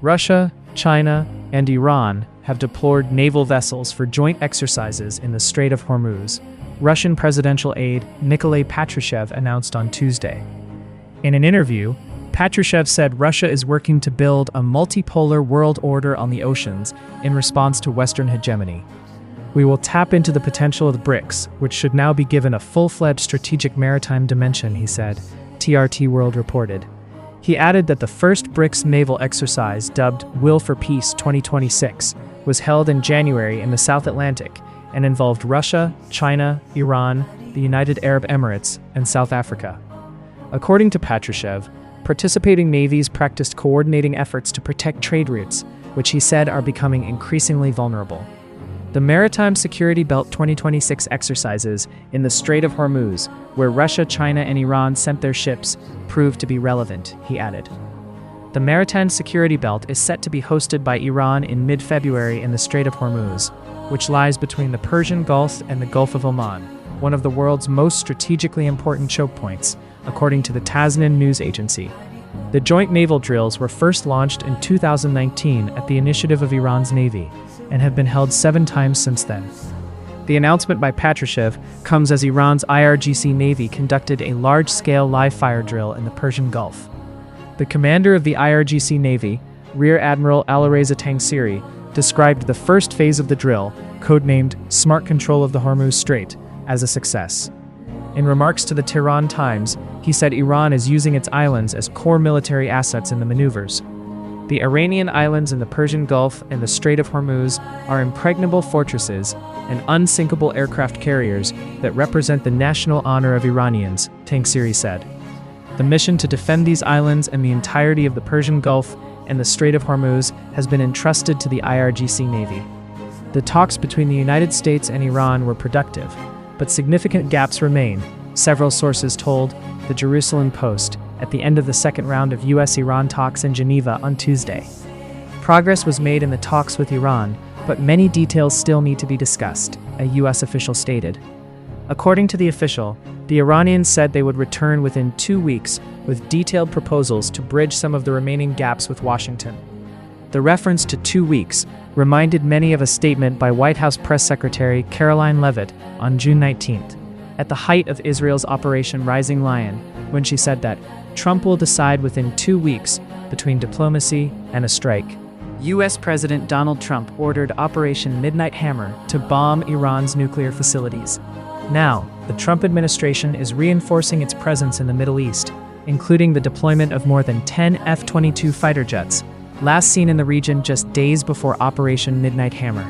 Russia, China, and Iran have deployed naval vessels for joint exercises in the Strait of Hormuz, Russian presidential aide Nikolai Patrushev announced on Tuesday. In an interview, Patrushev said Russia is working to build a multipolar world order on the oceans in response to Western hegemony. We will tap into the potential of the BRICS, which should now be given a full-fledged strategic maritime dimension, he said, TRT World reported. He added that the first BRICS naval exercise, dubbed Will for Peace 2026, was held in January in the South Atlantic and involved Russia, China, Iran, the United Arab Emirates, and South Africa. According to Patrushev, participating navies practiced coordinating efforts to protect trade routes, which he said are becoming increasingly vulnerable. The Maritime Security Belt 2026 exercises in the Strait of Hormuz, where Russia, China, and Iran sent their ships, proved to be relevant, he added. The Maritime Security Belt is set to be hosted by Iran in mid-February in the Strait of Hormuz, which lies between the Persian Gulf and the Gulf of Oman, one of the world's most strategically important choke points, according to the Tasnim news agency. The joint naval drills were first launched in 2019 at the initiative of Iran's Navy, and have been held 7 times since then. The announcement by Patrushev comes as Iran's IRGC Navy conducted a large-scale live-fire drill in the Persian Gulf. The commander of the IRGC Navy, Rear Admiral Alireza Tangsiri, described the first phase of the drill, codenamed Smart Control of the Hormuz Strait, as a success. In remarks to the Tehran Times, he said Iran is using its islands as core military assets in the maneuvers. The Iranian islands in the Persian Gulf and the Strait of Hormuz are impregnable fortresses and unsinkable aircraft carriers that represent the national honor of Iranians, Tangsiri said. The mission to defend these islands and the entirety of the Persian Gulf and the Strait of Hormuz has been entrusted to the IRGC Navy. The talks between the United States and Iran were productive, but significant gaps remain, several sources told the Jerusalem Post at the end of the second round of U.S.-Iran talks in Geneva on Tuesday. Progress was made in the talks with Iran, but many details still need to be discussed, a U.S. official stated. According to the official, the Iranians said they would return within 2 weeks with detailed proposals to bridge some of the remaining gaps with Washington. The reference to 2 weeks reminded many of a statement by White House Press Secretary Caroline Leavitt on June 19th, at the height of Israel's Operation Rising Lion, when she said that Trump will decide within 2 weeks between diplomacy and a strike. U.S. President Donald Trump ordered Operation Midnight Hammer to bomb Iran's nuclear facilities. Now, the Trump administration is reinforcing its presence in the Middle East, including the deployment of more than 10 F-22 fighter jets, last seen in the region just days before Operation Midnight Hammer.